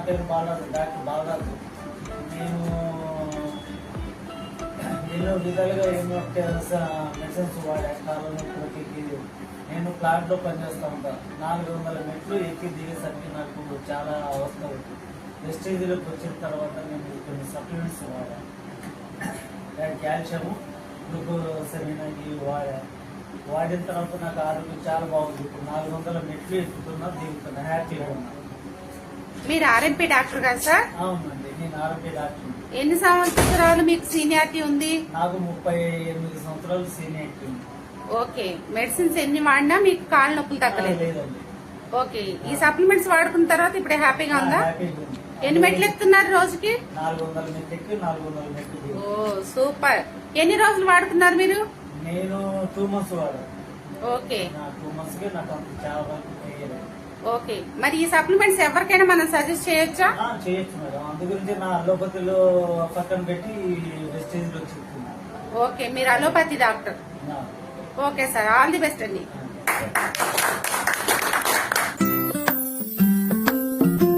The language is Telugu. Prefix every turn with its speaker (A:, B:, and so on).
A: పేరు బాలరాజు, డాక్టర్ బాలరాజు. నేను ఎన్నో విధాలుగా ఎన్నో మెడిసిన్స్ వాడా. కాళ్ళ నొప్పులకి నేను ప్లాంట్ లో పనిచేస్తూ ఉంటాను. 400 మెట్లు ఎక్కి దిగేసరికి నాకు చాలా అవస్థ అవుతుంది. వెస్టేజ్లోకి వచ్చిన తర్వాత నేను కొన్ని సప్లిమెంట్స్ వాడా. కాల్షియం, గ్లూకోసమిన్ ఇవి వాడిన తర్వాత నాకు ఆరోగ్యం చాలా బాగుంది. ఇప్పుడు 400 మెట్లు ఎక్కుతున్నా, దిగుతున్నా, హ్యాపీగా ఉన్నా.
B: మీరు ఆర్ఎంపీ డాక్టర్ కదా సార్?
A: అవునండి, నేను ఆర్ఎంపీ డాక్టర్.
B: ఎన్ని సంవత్సరాలు మీకు సీనియారిటీ ఉంది?
A: నాకు 38 సంవత్సరాలు సీనియారిటీ ఉంది.
B: ఓకే. మెడిసిన్స్ ఎన్ని వాడినా మీకు కాళ్ళ నొప్పులు తగ్గలేదు?
A: లేదండి.
B: ఓకే. ఈ సప్లిమెంట్స్ వాడుకున్న తర్వాత ఇప్పుడు హ్యాపీగా ఉందా?
A: హ్యాపీగా ఉంది.
B: ఎన్ని మెట్లు ఎక్కుతున్నారు రోజుకి?
A: 400 మెట్లు ఎక్కి 400 మెట్లు దిగు.
B: ఓ సూపర్. ఎన్ని రోజులు వాడుకున్నారు మీరు?
A: నేను 2 months వాడా.
B: ఓకే.
A: 2 months కి నాకు అంత చాలా వరకు తెలియలేదు.
B: ఓకే. మరి ఈ సప్లిమెంట్స్ ఎవరికైనా మనం సజెస్ట్ చేయొచ్చా?
A: చేయొచ్చు మేడం. అందు గురించి నా అలోపతిలో పక్కన పెట్టి వెస్టేజ్ లో చెప్తున్నా.
B: ఓకే. మీరు allopathy doctor. Okay sir, all the best అండి.